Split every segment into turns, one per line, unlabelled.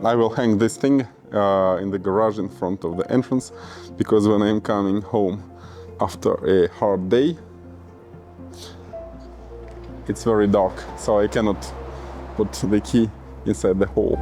I will hang this thing in the garage in front of the entrance, because when I'm coming home after a hard day, it's very dark, so I cannot put the key inside the hole.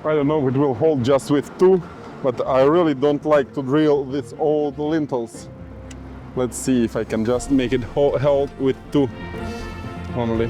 I don't know if it will hold just with two, but I really don't like to drill these old lintels. Let's see if I can just make it held with two only.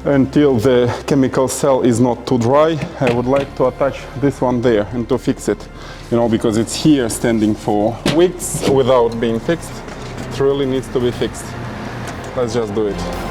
Until the chemical cell is not too dry, I would like to attach this one there and to fix it, you know, because it's here standing for weeks without being fixed. It really needs to be fixed. Let's just do it.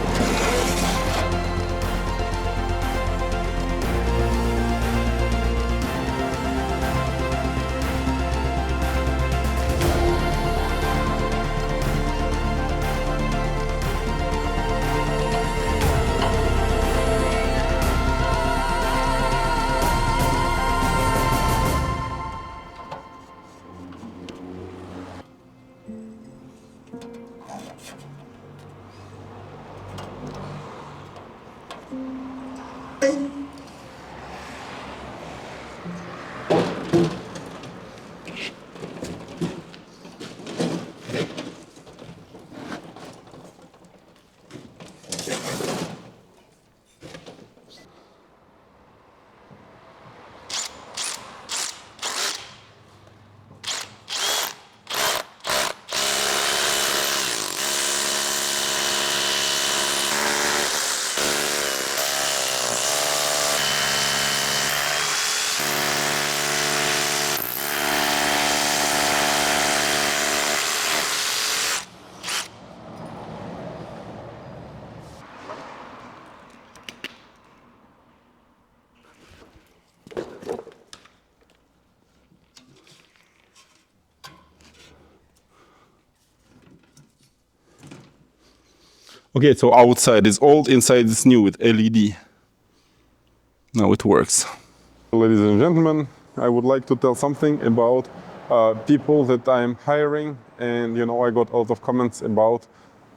Okay, so outside is old, inside is new with LED. Now it works. Ladies and gentlemen, I would like to tell something about people that I'm hiring, and you know, I got a lot of comments about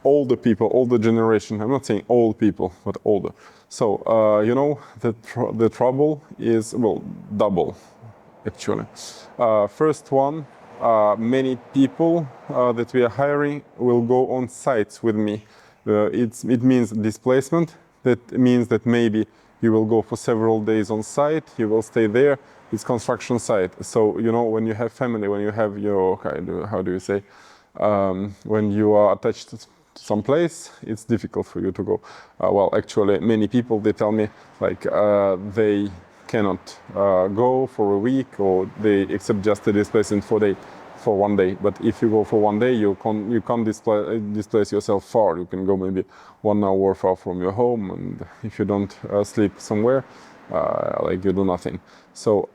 older people, older generation. I'm not saying old people, but older. So you know, the trouble is, well, double actually. First one, many people that we are hiring will go on sites with me. It means displacement. That means that maybe you will go for several days on site, you will stay there. It's construction site. So, you know, when you have family, when you have your, how do you say, when you are attached some place, it's difficult for you to go. Well, actually, many people, they tell me like they cannot go for a week, or they accept just a displacement for 1 day. But if you go for 1 day, you can't displace yourself far. You can go maybe 1 hour far from your home, and if you don't sleep somewhere, like you do nothing. So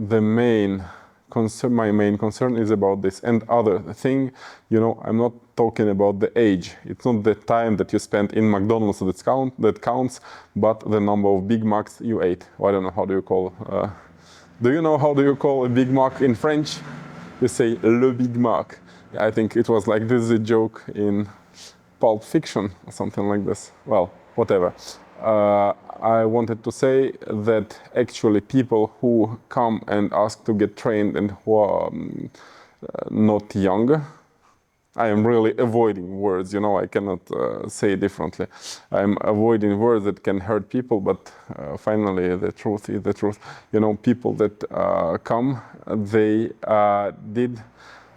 the main concern, my main concern is about this. And other thing, you know, I'm not talking about the age. It's not the time that you spent in McDonald's that counts, but the number of Big Macs you ate. Or I don't know, how do you call? Do you know how do you call a Big Mac in French? You say le Big Mac. I think it was like this is a joke in Pulp Fiction or something like this. Well, whatever. I wanted to say that actually people who come and ask to get trained and who are not younger, I am really avoiding words, you know, I cannot say differently. I'm avoiding words that can hurt people, but finally the truth is the truth. You know, people that come, they did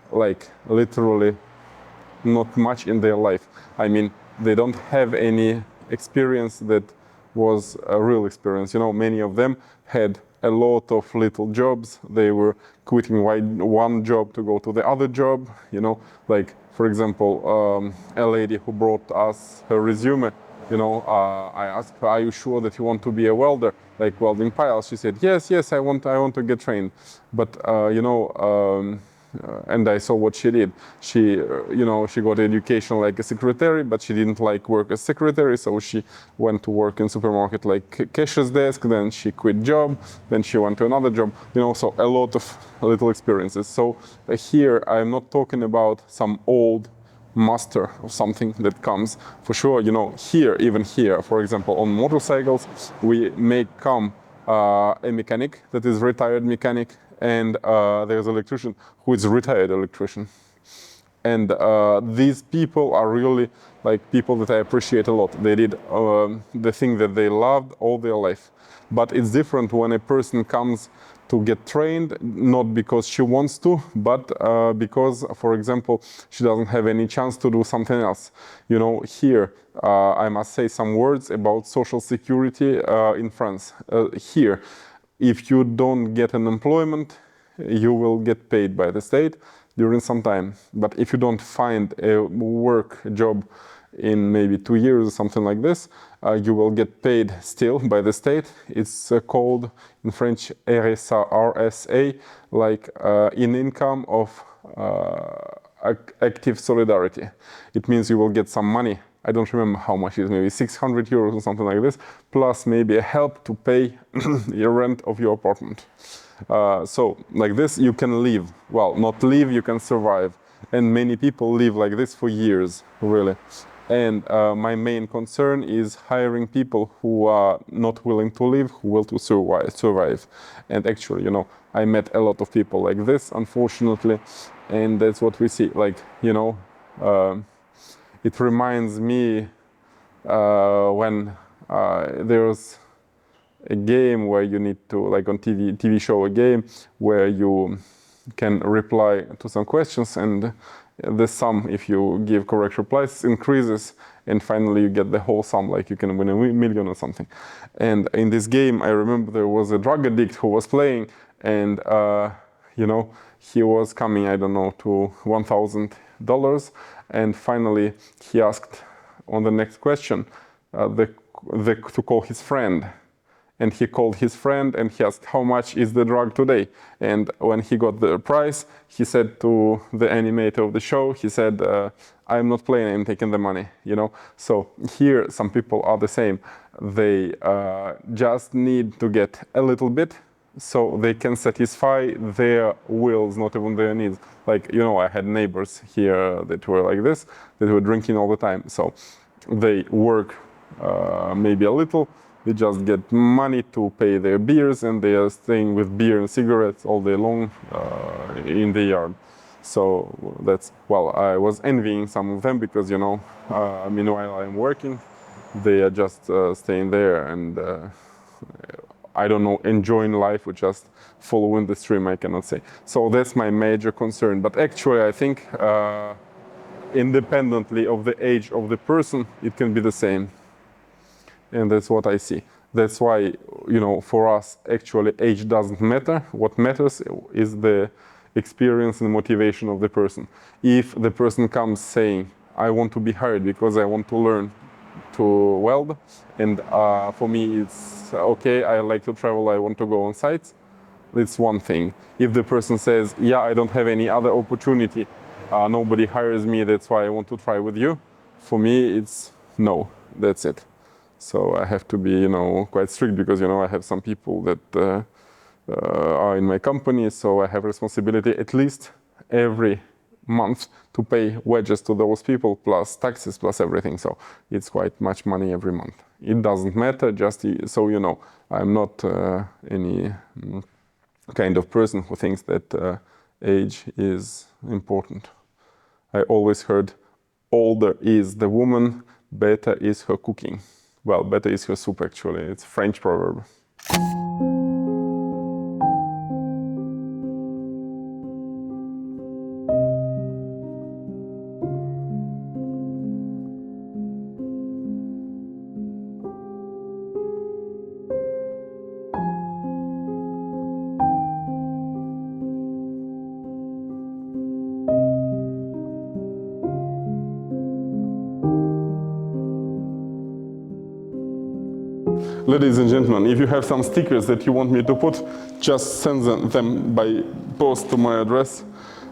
like literally not much in their life. I mean, they don't have any experience that was a real experience. You know, many of them had a lot of little jobs. They were quitting one job to go to the other job. You know, like for example, a lady who brought us her resume. You know, I asked her, "Are you sure that you want to be a welder, like welding piles?" She said, "Yes, I want to get trained." But you know. And I saw what she did. She, you know, she got education like a secretary, but she didn't like work as secretary, so she went to work in supermarket like cashier's desk. Then she quit job. Then she went to another job. You know, so a lot of little experiences. So here I'm not talking about some old master of something that comes. For sure, you know, here, even here, for example, on motorcycles, we make come a mechanic that is retired mechanic, and there's an electrician who is a retired electrician. And these people are really like people that I appreciate a lot. They did the thing that they loved all their life. But it's different when a person comes to get trained, not because she wants to, but because, for example, she doesn't have any chance to do something else. You know, here, I must say some words about social security in France. Here, if you don't get an employment, you will get paid by the state during some time. But if you don't find a job in maybe 2 years or something like this, you will get paid still by the state. It's called in French RSA, like in income of active solidarity. It means you will get some money. I don't remember how much it is, maybe 600 euros or something like this, plus maybe a help to pay your rent of your apartment. So like this you can live. Well, not live, you can survive. And many people live like this for years, really. And my main concern is hiring people who are not willing to live, who will to survive. And actually, you know, I met a lot of people like this, unfortunately, and that's what we see. Like, you know, it reminds me when there's a game where you need to, like on TV show, a game where you can reply to some questions, and the sum, if you give correct replies, increases, and finally you get the whole sum, like you can win a million or something. And in this game, I remember there was a drug addict who was playing, and you know, he was coming, I don't know, to $1,000, and finally he asked on the next question to call his friend. And he called his friend and he asked, how much is the drug today? And when he got the price, he said to the animator of the show, he said, I'm not playing, I'm taking the money, you know? So here, some people are the same. They just need to get a little bit so they can satisfy their wills, not even their needs. Like, you know, I had neighbors here that were like this, that were drinking all the time. So they work maybe a little, they just get money to pay their beers, and they are staying with beer and cigarettes all day long in the yard. So that's, well, I was envying some of them because, you know, meanwhile I'm working, they are just staying there and I don't know, enjoying life or just following the stream, I cannot say. So that's my major concern. But actually, I think independently of the age of the person, it can be the same. And that's what I see. That's why, you know, for us, actually, age doesn't matter. What matters is the experience and motivation of the person. If the person comes saying, I want to be hired because I want to learn to weld, and for me it's okay, I like to travel, I want to go on sites, it's one thing. If the person says, yeah, I don't have any other opportunity, nobody hires me, that's why I want to try with you, for me it's no, that's it. So I have to be, you know, quite strict because, you know, I have some people that are in my company, so I have responsibility at least every month to pay wages to those people, plus taxes, plus everything. So it's quite much money every month. It doesn't matter, just so you know, I'm not any kind of person who thinks that age is important. I always heard older is the woman, better is her cooking. Well, better is her soup actually, it's a French proverb. Ladies and gentlemen, if you have some stickers that you want me to put, just send them by post to my address,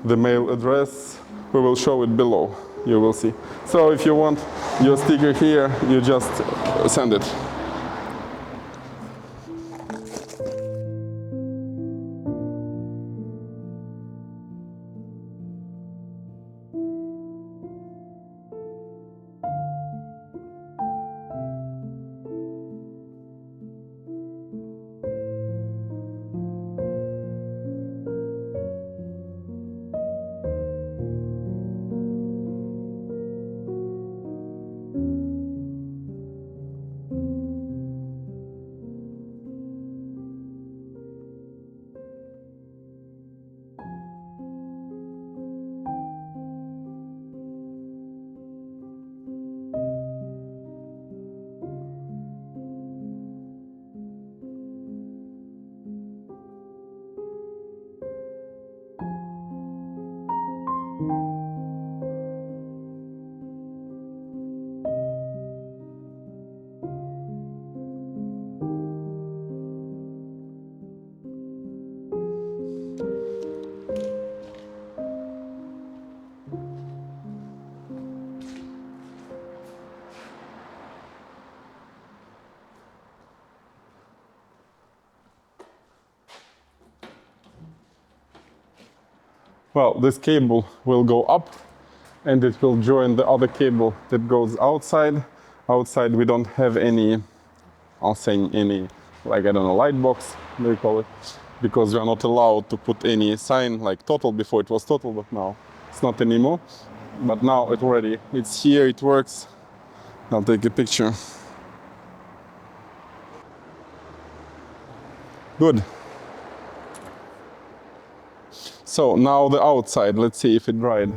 the mail address. We will show it below, you will see. So if you want your sticker here, you just send it. Well, this cable will go up and it will join the other cable that goes outside. Outside we don't have any, I'll say any, like, I don't know, light box, they call it, because we are not allowed to put any sign like total. Before it was total, but now it's not anymore. But now it's here, it works. I'll take a picture. Good. So now the outside, let's see if it dried.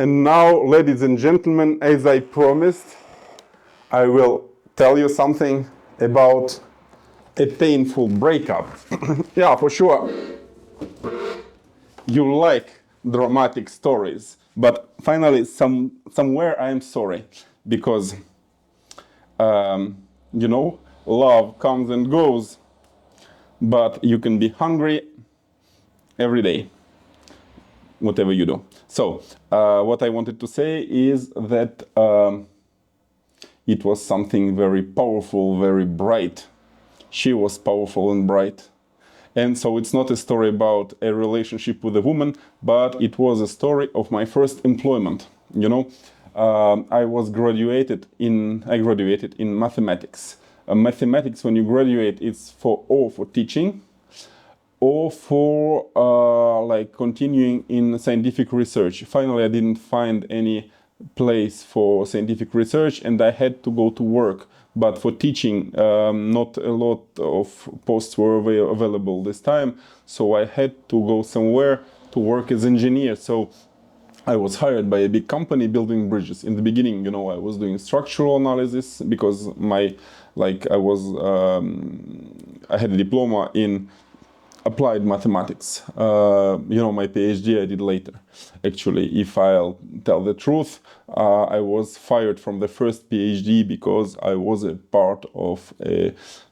And now, ladies and gentlemen, as I promised, I will tell you something about a painful breakup. Yeah, for sure. You like dramatic stories, but finally, somewhere I am sorry, because you know, love comes and goes, but you can be hungry every day, whatever you do. So, what I wanted to say is that it was something very powerful, very bright. She was powerful and bright. And so it's not a story about a relationship with a woman, but it was a story of my first employment. You know, I graduated in mathematics. Mathematics, when you graduate, it's for teaching, or for like continuing in scientific research. Finally, I didn't find any place for scientific research, and I had to go to work. But for teaching, not a lot of posts were available this time, so I had to go somewhere to work as engineer. So I was hired by a big company building bridges. In the beginning, you know, I was doing structural analysis because I had a diploma in applied mathematics. You know, my PhD I did later. Actually, if I'll tell the truth, I was fired from the first PhD because I was a part of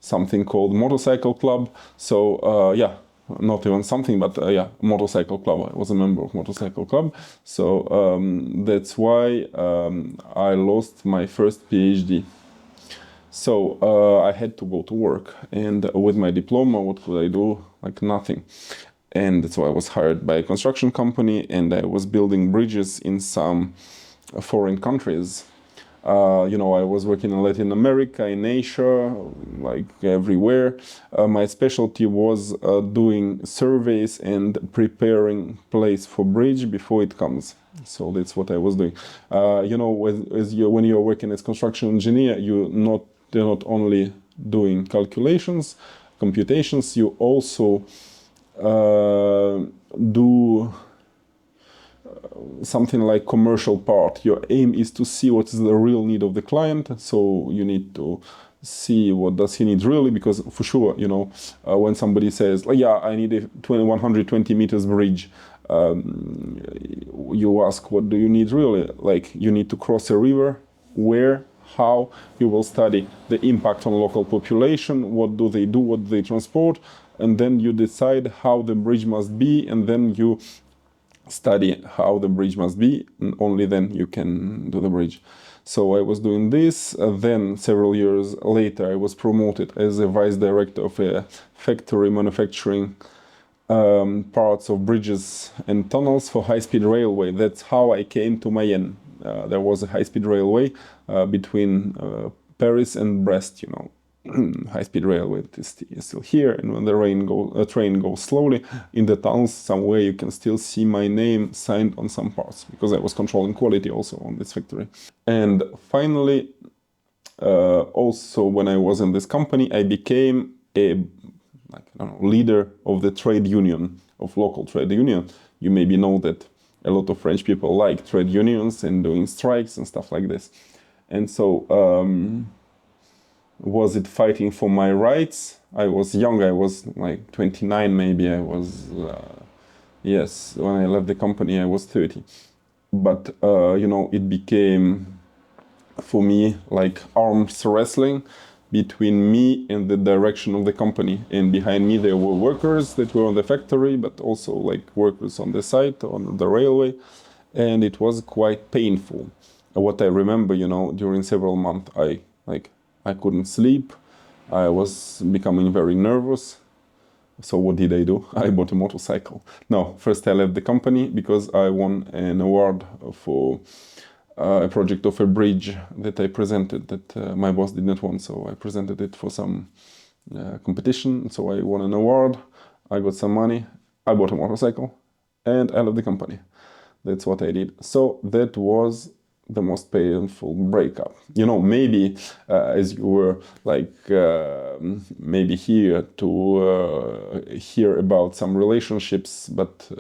something called motorcycle club. So yeah, not even something, but yeah, motorcycle club. I was a member of motorcycle club. So that's why I lost my first PhD. So I had to go to work, and with my diploma, what could I do? Like nothing. And so I was hired by a construction company, and I was building bridges in some foreign countries. You know, I was working in Latin America, in Asia, like everywhere. My specialty was doing surveys and preparing place for bridge before it comes. So that's what I was doing. You know, when you're working as construction engineer, you're not only doing calculations, computations, you also do something like commercial part. Your aim is to see what is the real need of the client. So you need to see what does he need really, because for sure, you know, when somebody says, like, yeah, I need a 120 meters bridge, you ask, what do you need really? Like, you need to cross a river. Where? How? You will study the impact on local population, what do, what do they transport, and then you decide how the bridge must be, and then you study how the bridge must be, and only then you can do the bridge. So I was doing this. Then several years later I was promoted as a vice director of a factory manufacturing parts of bridges and tunnels for high-speed railway. That's how I came to Mayenne. There was a high-speed railway between Paris and Brest, you know. High-speed railway is still here, and when the train goes slowly in the tunnels, somewhere you can still see my name signed on some parts, because I was controlling quality also on this factory. And finally, also when I was in this company, I became a leader of the trade union, of local trade union. You maybe know that a lot of French people like trade unions and doing strikes and stuff like this. And so was it fighting for my rights? I was young, I was like 29 maybe, I was, yes, when I left the company I was 30. But, you know, it became, for me, like arms wrestling between me and the direction of the company. And behind me there were workers that were on the factory, but also like workers on the site, on the railway. And it was quite painful. What I remember, you know, during several months, I couldn't sleep. I was becoming very nervous. So what did I do? I bought a motorcycle. No, first I left the company because I won an award for a project of a bridge that I presented that my boss did not want. So I presented it for some competition. So I won an award. I got some money. I bought a motorcycle and I left the company. That's what I did. So that was the most painful breakup. You know, maybe as you were like maybe here to hear about some relationships, but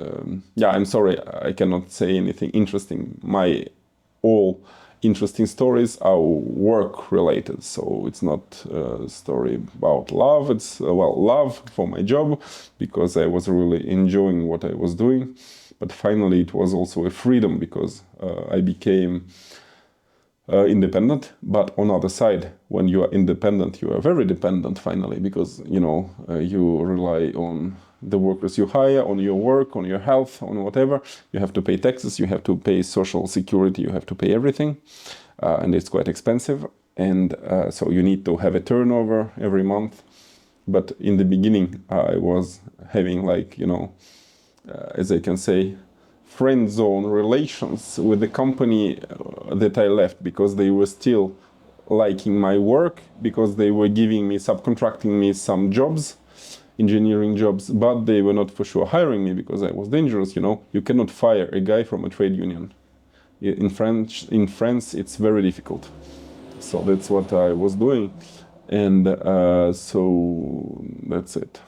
yeah, I'm sorry, I cannot say anything interesting. My all interesting stories are work related, so it's not a story about love. It's well, love for my job, because I was really enjoying what I was doing, but finally it was also a freedom, because I became independent. But on the other side, when you are independent, you are very dependent finally, because you know you rely on the workers you hire, on your work, on your health, on whatever. You have to pay taxes, you have to pay social security, you have to pay everything, and it's quite expensive. And so you need to have a turnover every month. But in the beginning, I was having, like, you know, as I can say, friend zone relations with the company that I left, because they were still liking my work, because they were giving me, subcontracting me some jobs, engineering jobs, but they were not for sure hiring me because I was dangerous. You know, you cannot fire a guy from a trade union. In France, it's very difficult. So that's what I was doing, and so that's it.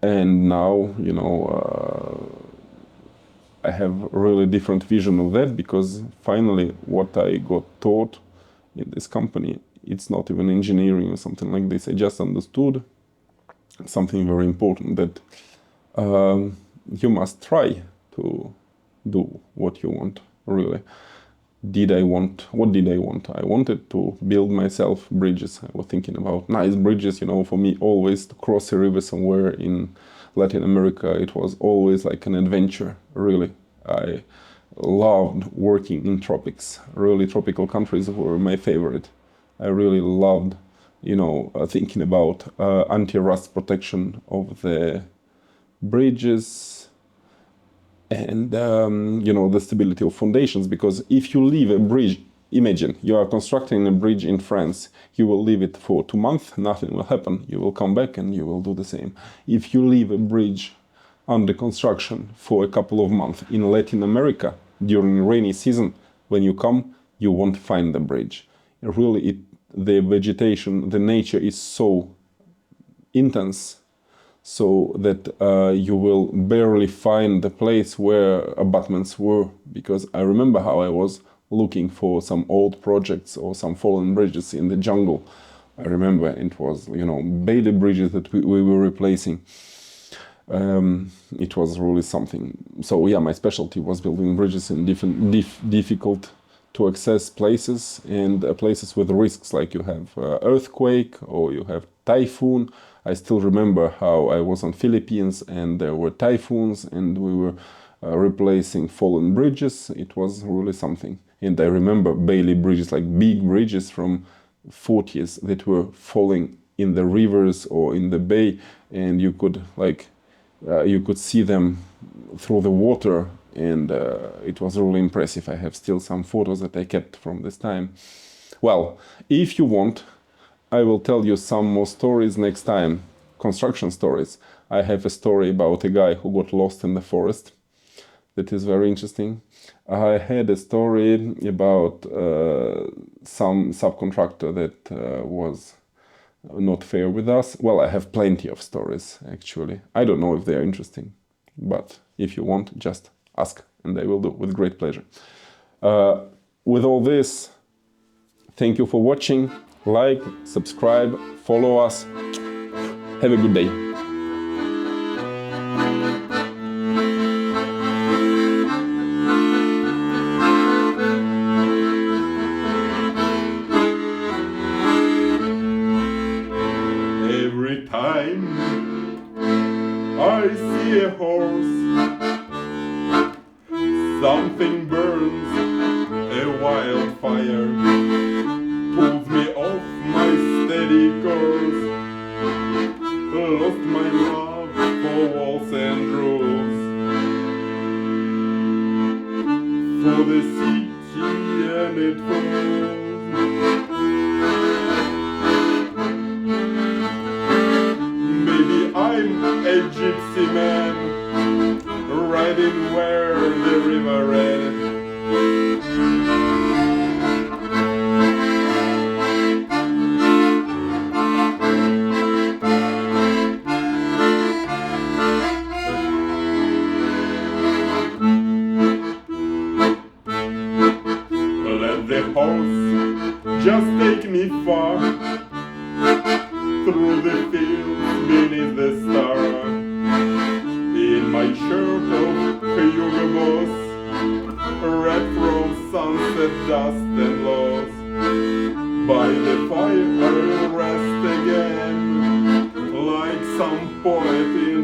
And now, you know, I have a really different vision of that, because finally what I got taught in this company, it's not even engineering or something like this. I just understood something very important, that you must try to do what you want, really. What did I want? I wanted to build myself bridges. I was thinking about nice bridges, you know, for me always to cross a river somewhere in Latin America. It was always like an adventure, really. I loved working in tropics. Really, tropical countries were my favorite. I really loved, you know, thinking about anti-rust protection of the bridges, and you know, the stability of foundations. Because if you leave a bridge, imagine you are constructing a bridge in France, you will leave it for 2 months, nothing will happen. You will come back and you will do the same. If you leave a bridge under construction for a couple of months in Latin America during rainy season, when you come, you won't find the bridge. Really, the vegetation, the nature is so intense, so that you will barely find the place where abutments were. Because I remember how I was looking for some old projects or some fallen bridges in the jungle. I remember it was, you know, Bailey bridges that we were replacing. It was really something. So yeah, my specialty was building bridges in different difficult to access places, and places with risks, like you have earthquake or you have typhoon. I still remember how I was on Philippines and there were typhoons and we were replacing fallen bridges. It was really something. And I remember Bailey bridges, like big bridges from 40s that were falling in the rivers or in the bay, and you could you could see them through the water, and it was really impressive. I have still some photos that I kept from this time. Well, if you want, I will tell you some more stories next time, construction stories. I have a story about a guy who got lost in the forest. That is very interesting. I had a story about some subcontractor that was not fair with us. Well, I have plenty of stories, actually. I don't know if they are interesting, but if you want, just ask, and I will do with great pleasure. With all this, thank you for watching. Like, subscribe, follow us. Have a good day. Every time I see a horse, something burns, a wildfire pulls me off my steady course. Lost my love for walls and rules, for the city and it falls. Maybe I'm a gypsy man, just take me far through the fields beneath the stars. In my shirt of Hugo Boss, red from sunset dust and loss. By the fire I'll rest again, like some poet in